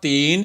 3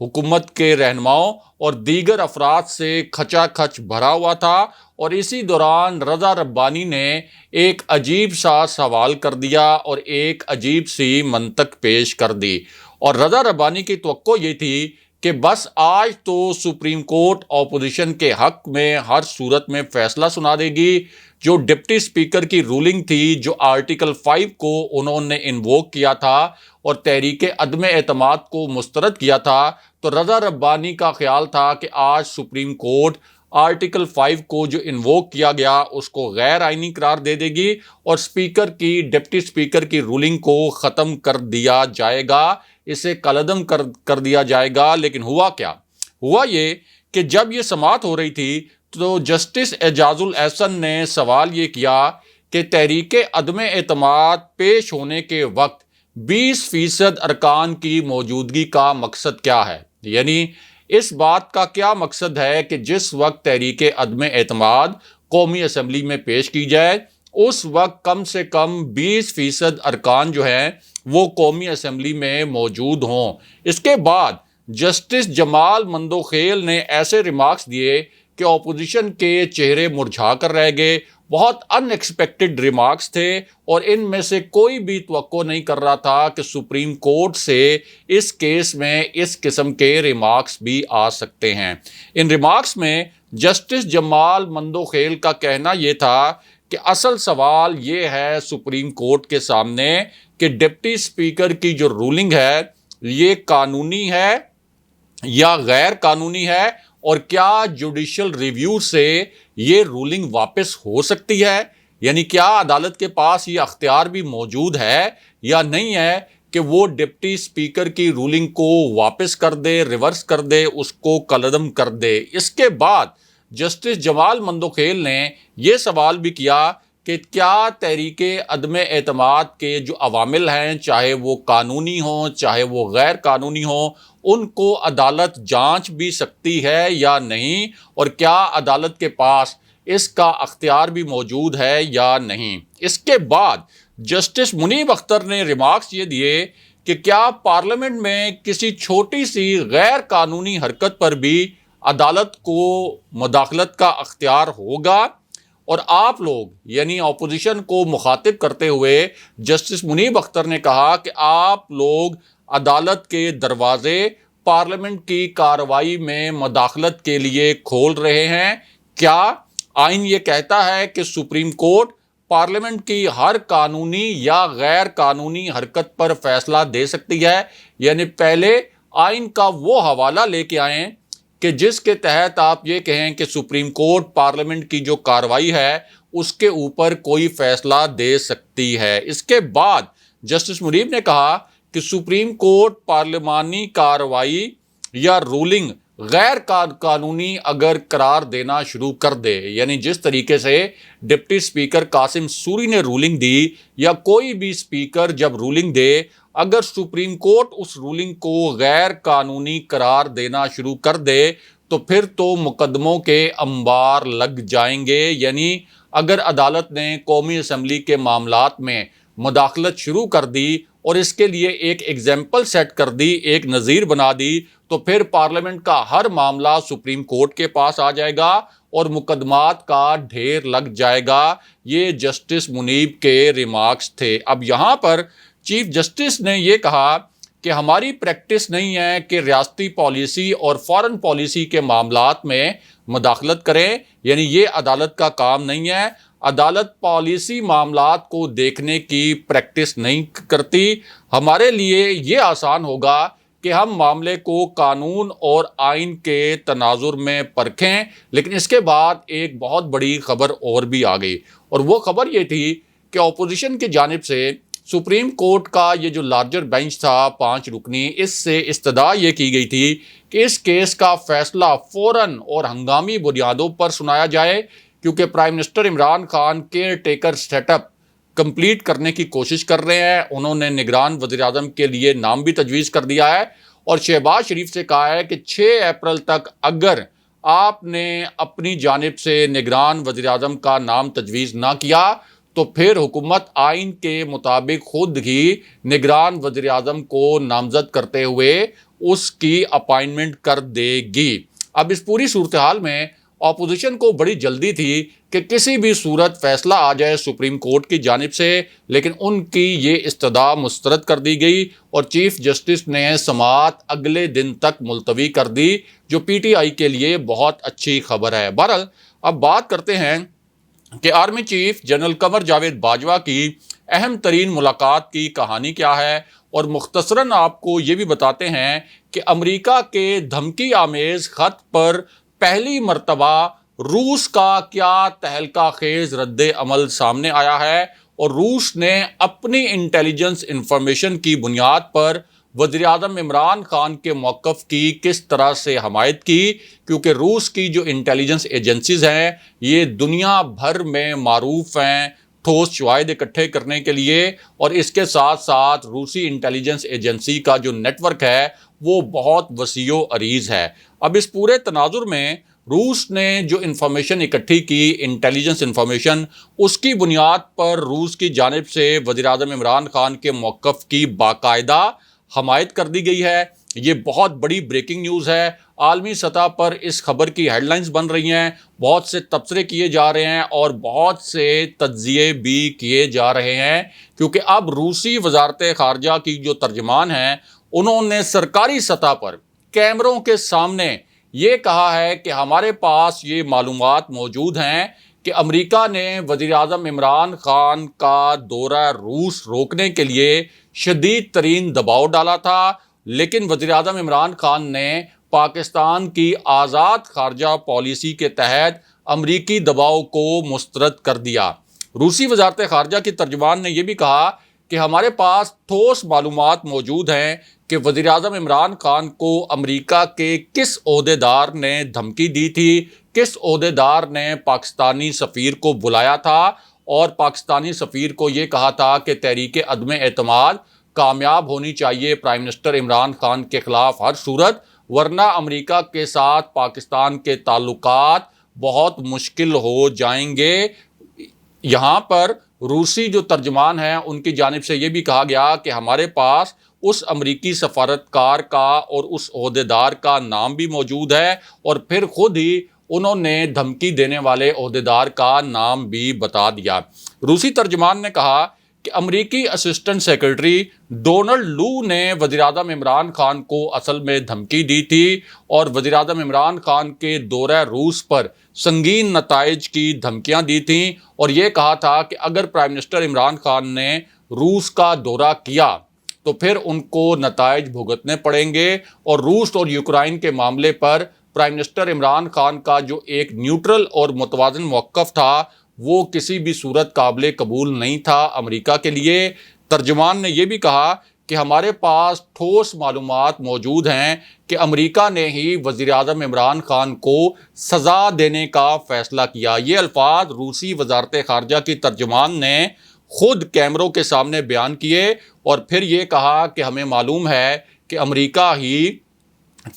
حکومت کے رہنماؤں اور دیگر افراد سے کھچا کھچ بھرا ہوا تھا، اور اسی دوران رضا ربانی نے ایک عجیب سا سوال کر دیا اور ایک عجیب سی منطق پیش کر دی۔ اور رضا ربانی کی توقع یہ تھی کہ بس آج تو سپریم کورٹ اپوزیشن کے حق میں ہر صورت میں فیصلہ سنا دے گی۔ جو ڈپٹی اسپیکر کی رولنگ تھی، جو آرٹیکل 5 کو انہوں نے انووک کیا تھا اور تحریک عدم اعتماد کو مسترد کیا تھا، تو رضا ربانی کا خیال تھا کہ آج سپریم کورٹ آرٹیکل 5 کو جو انووک کیا گیا اس کو غیر آئینی قرار دے دے گی اور ڈپٹی اسپیکر کی رولنگ کو ختم کر دیا جائے گا، اسے کالعدم کر دیا جائے گا۔ لیکن ہوا کیا؟ ہوا یہ کہ جب یہ سماعت ہو رہی تھی تو جسٹس اعجاز الاحسن نے سوال یہ کیا کہ تحریک عدم اعتماد پیش ہونے کے وقت 20% ارکان کی موجودگی کا مقصد کیا ہے؟ یعنی اس بات کا کیا مقصد ہے کہ جس وقت تحریک عدم اعتماد قومی اسمبلی میں پیش کی جائے اس وقت کم سے کم 20% ارکان جو ہیں وہ قومی اسمبلی میں موجود ہوں۔ اس کے بعد جسٹس جمال مندوخیل نے ایسے ریمارکس دیے کہ اپوزیشن کے چہرے مرجھا کر رہ گئے۔ بہت ان ایکسپیکٹڈ ریمارکس تھے اور ان میں سے کوئی بھی توقع نہیں کر رہا تھا کہ سپریم کورٹ سے اس کیس میں اس قسم کے ریمارکس بھی آ سکتے ہیں۔ ان ریمارکس میں جسٹس جمال مندوخیل کا کہنا یہ تھا کہ اصل سوال یہ ہے سپریم کورٹ کے سامنے کہ ڈپٹی اسپیکر کی جو رولنگ ہے یہ قانونی ہے یا غیر قانونی ہے، اور کیا جوڈیشل ریویو سے یہ رولنگ واپس ہو سکتی ہے؟ یعنی کیا عدالت کے پاس یہ اختیار بھی موجود ہے یا نہیں ہے کہ وہ ڈپٹی اسپیکر کی رولنگ کو واپس کر دے، ریورس کر دے، اس کو کالعدم کر دے۔ اس کے بعد جسٹس جمال مندوخیل نے یہ سوال بھی کیا کہ کیا تحریک عدم اعتماد کے جو عوامل ہیں، چاہے وہ قانونی ہوں چاہے وہ غیر قانونی ہوں، ان کو عدالت جانچ بھی سکتی ہے یا نہیں، اور کیا عدالت کے پاس اس کا اختیار بھی موجود ہے یا نہیں۔ اس کے بعد جسٹس منیب اختر نے ریمارکس یہ دیے کہ کیا پارلیمنٹ میں کسی چھوٹی سی غیر قانونی حرکت پر بھی عدالت کو مداخلت کا اختیار ہوگا، اور آپ لوگ یعنی اپوزیشن کو مخاطب کرتے ہوئے جسٹس منیب اختر نے کہا کہ آپ لوگ عدالت کے دروازے پارلیمنٹ کی کارروائی میں مداخلت کے لیے کھول رہے ہیں۔ کیا آئین یہ کہتا ہے کہ سپریم کورٹ پارلیمنٹ کی ہر قانونی یا غیر قانونی حرکت پر فیصلہ دے سکتی ہے؟ یعنی پہلے آئین کا وہ حوالہ لے کے آئیں کہ جس کے تحت آپ یہ کہیں کہ سپریم کورٹ پارلیمنٹ کی جو کارروائی ہے اس کے اوپر کوئی فیصلہ دے سکتی ہے۔ اس کے بعد جسٹس منیب نے کہا کہ سپریم کورٹ پارلیمانی کارروائی یا رولنگ غیر قانونی اگر قرار دینا شروع کر دے، یعنی جس طریقے سے ڈپٹی اسپیکر قاسم سوری نے رولنگ دی یا کوئی بھی اسپیکر جب رولنگ دے، اگر سپریم کورٹ اس رولنگ کو غیر قانونی قرار دینا شروع کر دے تو پھر تو مقدموں کے انبار لگ جائیں گے۔ یعنی اگر عدالت نے قومی اسمبلی کے معاملات میں مداخلت شروع کر دی اور اس کے لیے ایک ایگزامپل سیٹ کر دی، ایک نظیر بنا دی، تو پھر پارلیمنٹ کا ہر معاملہ سپریم کورٹ کے پاس آ جائے گا اور مقدمات کا ڈھیر لگ جائے گا۔ یہ جسٹس منیب کے ریمارکس تھے۔ اب یہاں پر چیف جسٹس نے یہ کہا کہ ہماری پریکٹس نہیں ہے کہ ریاستی پالیسی اور فارن پالیسی کے معاملات میں مداخلت کریں، یعنی یہ عدالت کا کام نہیں ہے۔ عدالت پالیسی معاملات کو دیکھنے کی پریکٹس نہیں کرتی۔ ہمارے لیے یہ آسان ہوگا کہ ہم معاملے کو قانون اور آئین کے تناظر میں پرکھیں، لیکن اس کے بعد ایک بہت بڑی خبر اور بھی آ گئی، اور وہ خبر یہ تھی کہ اپوزیشن کی جانب سے سپریم کورٹ کا یہ جو لارجر بینچ تھا 5 رکنی، اس سے استدعا یہ کی گئی تھی کہ اس کیس کا فیصلہ فوراً اور ہنگامی بنیادوں پر سنایا جائے، کیونکہ prime minister Imran Khan caretaker set up complete کرنے کی کوشش کر رہے ہیں۔ انہوں نے نگران وزیر اعظم کے لیے نام بھی تجویز کر دیا ہے اور شہباز شریف سے کہا ہے کہ 6 اپریل تک اگر آپ نے اپنی جانب سے نگران وزیر اعظم کا نام تجویز نہ کیا تو پھر حکومت آئین کے مطابق خود ہی نگران وزیر اعظم کو نامزد کرتے ہوئے اس کی اپائنٹمنٹ کر دے گی۔ اب اس پوری صورتحال میں اپوزیشن کو بڑی جلدی تھی کہ کسی بھی صورت فیصلہ آ جائے سپریم کورٹ کی جانب سے، لیکن ان کی یہ استدعا مسترد کر دی گئی اور چیف جسٹس نے سماعت اگلے دن تک ملتوی کر دی، جو پی ٹی آئی کے لیے بہت اچھی خبر ہے۔ بہرحال اب بات کرتے ہیں کہ army chief general Qamar Javed Bajwa کی اہم ترین ملاقات کی کہانی کیا ہے، اور مختصراً آپ کو یہ بھی بتاتے ہیں کہ امریکہ کے دھمکی آمیز خط پر پہلی مرتبہ روس کا کیا تہلکہ خیز رد عمل سامنے آیا ہے، اور روس نے اپنی انٹیلیجنس انفارمیشن کی بنیاد پر وزیر اعظم عمران خان کے موقف کی کس طرح سے حمایت کی، کیونکہ روس کی جو انٹیلیجنس ایجنسیز ہیں یہ دنیا بھر میں معروف ہیں ٹھوس شواہد اکٹھے کرنے کے لیے، اور اس کے ساتھ ساتھ روسی انٹیلیجنس ایجنسی کا جو نیٹ ورک ہے وہ بہت وسیع و عریض ہے۔ اب اس پورے تناظر میں روس نے جو انفارمیشن اکٹھی کی، انٹیلیجنس انفارمیشن، اس کی بنیاد پر روس کی جانب سے وزیر اعظم عمران خان کے موقف کی باقاعدہ حمایت کر دی گئی ہے۔ یہ بہت بڑی بریکنگ نیوز ہے۔ عالمی سطح پر اس خبر کی ہیڈ لائنز بن رہی ہیں، بہت سے تبصرے کیے جا رہے ہیں اور بہت سے تجزیے بھی کیے جا رہے ہیں، کیونکہ اب روسی وزارت خارجہ کی جو ترجمان ہیں انہوں نے سرکاری سطح پر کیمروں کے سامنے یہ کہا ہے کہ ہمارے پاس یہ معلومات موجود ہیں کہ امریکہ نے وزیر اعظم عمران خان کا دورہ روس روکنے کے لیے شدید ترین دباؤ ڈالا تھا، لیکن وزیر اعظم عمران خان نے پاکستان کی آزاد خارجہ پالیسی کے تحت امریکی دباؤ کو مسترد کر دیا۔ روسی وزارت خارجہ کی ترجمان نے یہ بھی کہا کہ ہمارے پاس ٹھوس معلومات موجود ہیں کہ وزیر اعظم عمران خان کو امریکہ کے کس عہدیدار نے دھمکی دی تھی، کس عہدیدار نے پاکستانی سفیر کو بلایا تھا اور پاکستانی سفیر کو یہ کہا تھا کہ تحریک عدم اعتماد کامیاب ہونی چاہیے پرائم منسٹر عمران خان کے خلاف ہر صورت، ورنہ امریکہ کے ساتھ پاکستان کے تعلقات بہت مشکل ہو جائیں گے۔ یہاں پر روسی جو ترجمان ہیں ان کی جانب سے یہ بھی کہا گیا کہ ہمارے پاس اس امریکی سفارتکار کا اور اس عہدیدار کا نام بھی موجود ہے، اور پھر خود ہی انہوں نے دھمکی دینے والے عہدیدار کا نام بھی بتا دیا۔ روسی ترجمان نے کہا کہ امریکی اسسٹنٹ سیکرٹری ڈونلڈ لو نے وزیر اعظم عمران خان کو اصل میں دھمکی دی تھی اور وزیر اعظم عمران خان کے دورہ روس پر سنگین نتائج کی دھمکیاں دی تھیں، اور یہ کہا تھا کہ اگر پرائم منسٹر عمران خان نے روس کا دورہ کیا تو پھر ان کو نتائج بھگتنے پڑیں گے، اور روس اور یوکرائن کے معاملے پر پرائم منسٹر عمران خان کا جو ایک نیوٹرل اور متوازن موقف تھا وہ کسی بھی صورت قابل قبول نہیں تھا امریکہ کے لیے۔ ترجمان نے یہ بھی کہا کہ ہمارے پاس ٹھوس معلومات موجود ہیں کہ امریکہ نے ہی وزیر اعظم عمران خان کو سزا دینے کا فیصلہ کیا۔ یہ الفاظ روسی وزارت خارجہ کی ترجمان نے خود کیمروں کے سامنے بیان کیے، اور پھر یہ کہا کہ ہمیں معلوم ہے کہ امریکہ ہی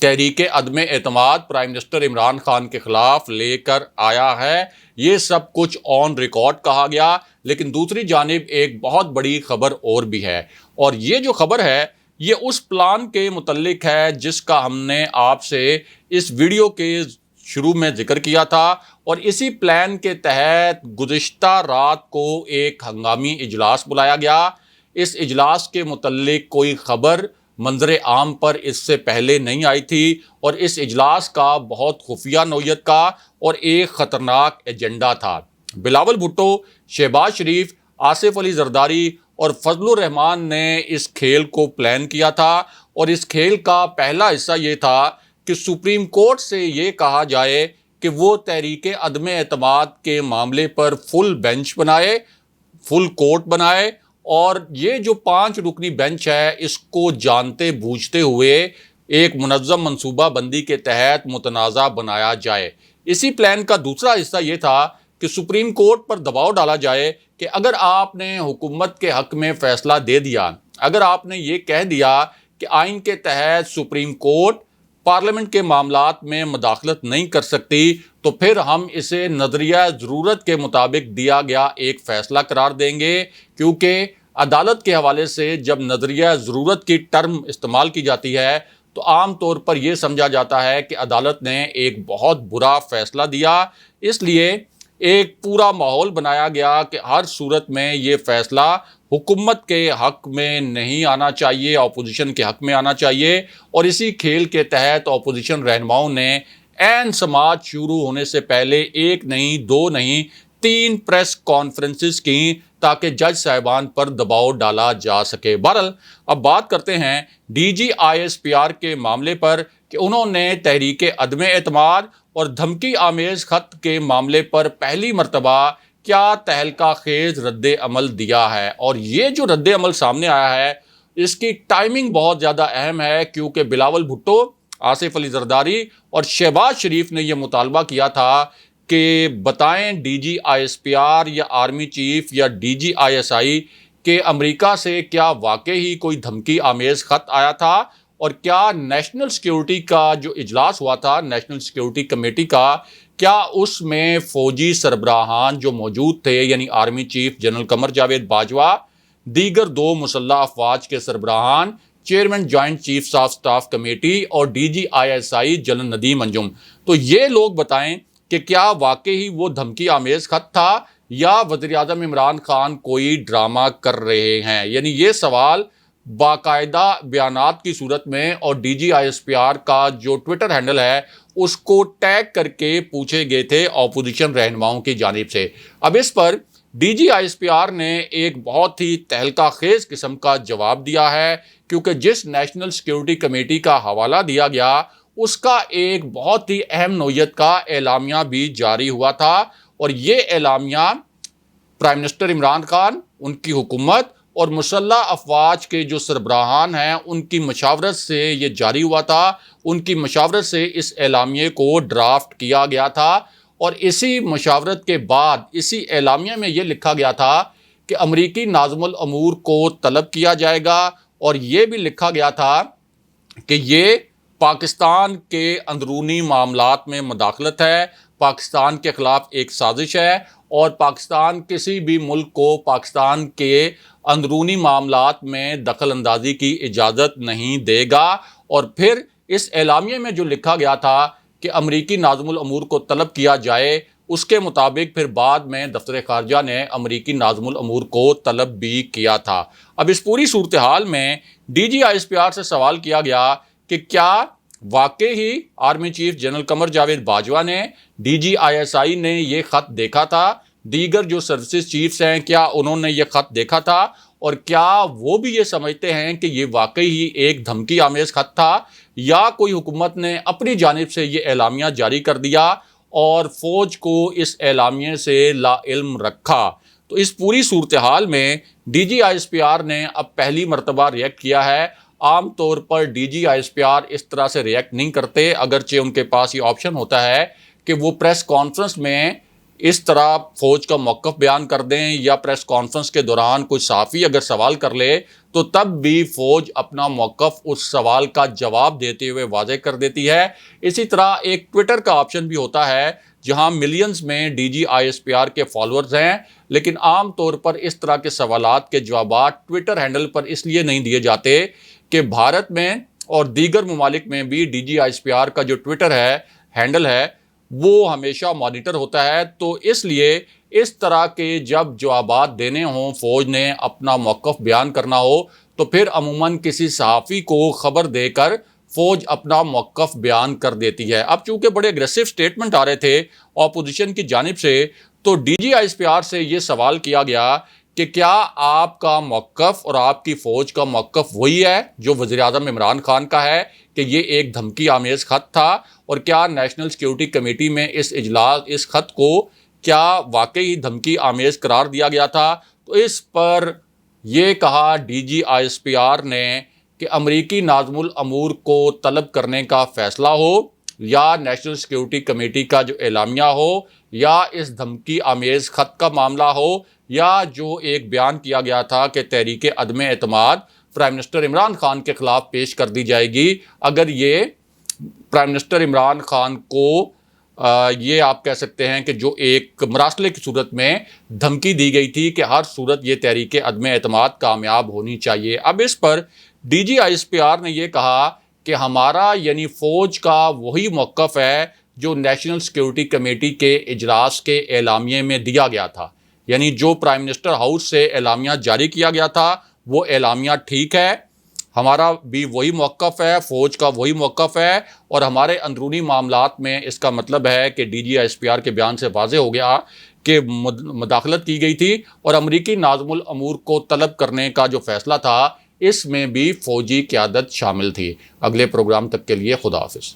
تحریک عدم اعتماد پرائم منسٹر عمران خان کے خلاف لے کر آیا ہے۔ یہ سب کچھ آن ریکارڈ کہا گیا، لیکن دوسری جانب ایک بہت بڑی خبر اور بھی ہے، اور یہ جو خبر ہے یہ اس پلان کے متعلق ہے جس کا ہم نے آپ سے اس ویڈیو کے شروع میں ذکر کیا تھا، اور اسی پلان کے تحت گزشتہ رات کو ایک ہنگامی اجلاس بلایا گیا۔ اس اجلاس کے متعلق کوئی خبر منظر عام پر اس سے پہلے نہیں آئی تھی، اور اس اجلاس کا بہت خفیہ نوعیت کا اور ایک خطرناک ایجنڈا تھا۔ بلاول بھٹو، شہباز شریف، آصف علی زرداری اور فضل الرحمان نے اس کھیل کو پلان کیا تھا، اور اس کھیل کا پہلا حصہ یہ تھا کہ سپریم کورٹ سے یہ کہا جائے کہ وہ تحریک عدم اعتماد کے معاملے پر فل بینچ بنائے، فل کورٹ بنائے، اور یہ جو 5 رکنی بینچ ہے اس کو جانتے بوجھتے ہوئے ایک منظم منصوبہ بندی کے تحت متنازع بنایا جائے۔ اسی پلان کا دوسرا حصہ یہ تھا کہ سپریم کورٹ پر دباؤ ڈالا جائے کہ اگر آپ نے حکومت کے حق میں فیصلہ دے دیا، اگر آپ نے یہ کہہ دیا کہ آئین کے تحت سپریم کورٹ پارلیمنٹ کے معاملات میں مداخلت نہیں کر سکتی، تو پھر ہم اسے نظریہ ضرورت کے مطابق دیا گیا ایک فیصلہ قرار دیں گے، کیونکہ عدالت کے حوالے سے جب نظریہ ضرورت کی ٹرم استعمال کی جاتی ہے تو عام طور پر یہ سمجھا جاتا ہے کہ عدالت نے ایک بہت برا فیصلہ دیا، اس لیے ایک پورا ماحول بنایا گیا کہ ہر صورت میں یہ فیصلہ حکومت کے حق میں نہیں آنا چاہیے، اپوزیشن کے حق میں آنا چاہیے، اور اسی کھیل کے تحت اپوزیشن رہنماؤں نے عین سماعت شروع ہونے سے پہلے 1 نہیں 2 نہیں 3 پریس کانفرنسز کی تاکہ جج صاحبان پر دباؤ ڈالا جا سکے۔ بہرحال اب بات کرتے ہیں D G I S P R کے معاملے پر کہ انہوں نے تحریک عدم اعتماد اور دھمکی آمیز خط کے معاملے پر پہلی مرتبہ کیا تہلکہ خیز رد عمل دیا ہے، اور یہ جو رد عمل سامنے آیا ہے اس کی ٹائمنگ بہت زیادہ اہم ہے، کیونکہ بلاول بھٹو، آصف علی زرداری اور شہباز شریف نے یہ مطالبہ کیا تھا کہ بتائیں D G I S P R یا آرمی چیف یا D G I S I کہ امریکہ سے کیا واقعی ہی کوئی دھمکی آمیز خط آیا تھا، اور کیا نیشنل سیکیورٹی کا جو اجلاس ہوا تھا نیشنل سیکیورٹی کمیٹی کا، کیا اس میں فوجی سربراہان جو موجود تھے یعنی army chief general Qamar Javed Bajwa, دیگر 2 مسلح افواج کے سربراہان، chairman joint chiefs of staff committee اور D G I S I general Nadeem Anjum, تو یہ لوگ بتائیں کہ کیا واقعی وہ دھمکی آمیز خط تھا یا وزیر اعظم عمران خان کوئی ڈرامہ کر رہے ہیں؟ یعنی یہ سوال باقاعدہ بیانات کی صورت میں اور D G I S P R کا جو ٹویٹر ہینڈل ہے اس کو ٹیگ کر کے پوچھے گئے تھے اپوزیشن رہنماؤں کی جانب سے۔ اب اس پر D G I S P R نے ایک بہت ہی تہلکہ خیز قسم کا جواب دیا ہے، کیونکہ جس نیشنل سیکیورٹی کمیٹی کا حوالہ دیا گیا اس کا ایک بہت ہی اہم نوعیت کا اعلامیہ بھی جاری ہوا تھا، اور یہ اعلامیہ پرائم منسٹر عمران خان، ان کی حکومت اور مسلح افواج کے جو سربراہان ہیں ان کی مشاورت سے یہ جاری ہوا تھا، ان کی مشاورت سے اس اعلامیے کو ڈرافٹ کیا گیا تھا، اور اسی مشاورت کے بعد اسی اعلامیے میں یہ لکھا گیا تھا کہ امریکی ناظم الامور کو طلب کیا جائے گا، اور یہ بھی لکھا گیا تھا کہ یہ پاکستان کے اندرونی معاملات میں مداخلت ہے، پاکستان کے خلاف ایک سازش ہے، اور پاکستان کسی بھی ملک کو پاکستان کے اندرونی معاملات میں دخل اندازی کی اجازت نہیں دے گا۔ اور پھر اس اعلامیے میں جو لکھا گیا تھا کہ امریکی ناظم الامور کو طلب کیا جائے، اس کے مطابق پھر بعد میں دفتر خارجہ نے امریکی ناظم الامور کو طلب بھی کیا تھا۔ اب اس پوری صورتحال میں D G I S P R سے سوال کیا گیا کہ کیا واقعی ہی army chief general Qamar Javed Bajwa نے، ڈی جی آئی ایس آئی نے یہ خط دیکھا تھا، دیگر جو سروسز چیفز ہیں کیا انہوں نے یہ خط دیکھا تھا، اور کیا وہ بھی یہ سمجھتے ہیں کہ یہ واقعی ہی ایک دھمکی آمیز خط تھا، یا کوئی حکومت نے اپنی جانب سے یہ اعلامیہ جاری کر دیا اور فوج کو اس اعلامیے سے لا علم رکھا۔ تو اس پوری صورتحال میں D G I S P R نے اب پہلی مرتبہ ریئیکٹ کیا ہے۔ عام طور پر D G I S P R اس طرح سے ریئیکٹ نہیں کرتے، اگرچہ ان کے پاس یہ آپشن ہوتا ہے کہ وہ پریس کانفرنس میں اس طرح فوج کا موقف بیان کر دیں، یا پریس کانفرنس کے دوران کوئی صحافی اگر سوال کر لے تو تب بھی فوج اپنا موقف اس سوال کا جواب دیتے ہوئے واضح کر دیتی ہے۔ اسی طرح ایک ٹویٹر کا آپشن بھی ہوتا ہے جہاں ملینز میں D G I S P R کے فالوورز ہیں، لیکن عام طور پر اس طرح کے سوالات کے جوابات ٹویٹر ہینڈل پر اس لیے نہیں دیے جاتے کہ بھارت میں اور دیگر ممالک میں بھی D G I S P R کا جو ٹویٹر ہے ہینڈل ہے وہ ہمیشہ مانیٹر ہوتا ہے، تو اس لیے اس طرح کے جب جوابات دینے ہوں، فوج نے اپنا موقف بیان کرنا ہو، تو پھر عموماً کسی صحافی کو خبر دے کر فوج اپنا موقف بیان کر دیتی ہے۔ اب چونکہ بڑے اگریسو سٹیٹمنٹ آ رہے تھے اپوزیشن کی جانب سے، تو D G I S P R سے یہ سوال کیا گیا کہ کیا آپ کا موقف اور آپ کی فوج کا موقف وہی ہے جو وزیر اعظم عمران خان کا ہے کہ یہ ایک دھمکی آمیز خط تھا، اور کیا نیشنل سیکیورٹی کمیٹی میں اس خط کو کیا واقعی دھمکی آمیز قرار دیا گیا تھا؟ تو اس پر یہ کہا D G I S P R نے کہ امریکی ناظم الامور کو طلب کرنے کا فیصلہ ہو، یا نیشنل سیکیورٹی کمیٹی کا جو اعلامیہ ہو، یا اس دھمکی آمیز خط کا معاملہ ہو، یا جو ایک بیان کیا گیا تھا کہ تحریک عدم اعتماد پرائم منسٹر عمران خان کے خلاف پیش کر دی جائے گی اگر یہ پرائم منسٹر عمران خان کو یہ آپ کہہ سکتے ہیں کہ جو ایک مراسلے کی صورت میں دھمکی دی گئی تھی کہ ہر صورت یہ تحریک عدم اعتماد کامیاب ہونی چاہیے۔ اب اس پر D G I S P R نے یہ کہا کہ ہمارا یعنی فوج کا وہی موقف ہے جو نیشنل سیکیورٹی کمیٹی کے اجلاس کے اعلامیے میں دیا گیا تھا، یعنی جو پرائم منسٹر ہاؤس سے اعلامیہ جاری کیا گیا تھا وہ اعلامیہ ٹھیک ہے، ہمارا بھی وہی موقف ہے، فوج کا وہی موقف ہے، اور ہمارے اندرونی معاملات میں اس کا مطلب ہے کہ D G I S P R کے بیان سے واضح ہو گیا کہ مداخلت کی گئی تھی، اور امریکی ناظم الامور کو طلب کرنے کا جو فیصلہ تھا اس میں بھی فوجی قیادت شامل تھی۔ اگلے پروگرام تک کے لیے خدا حافظ۔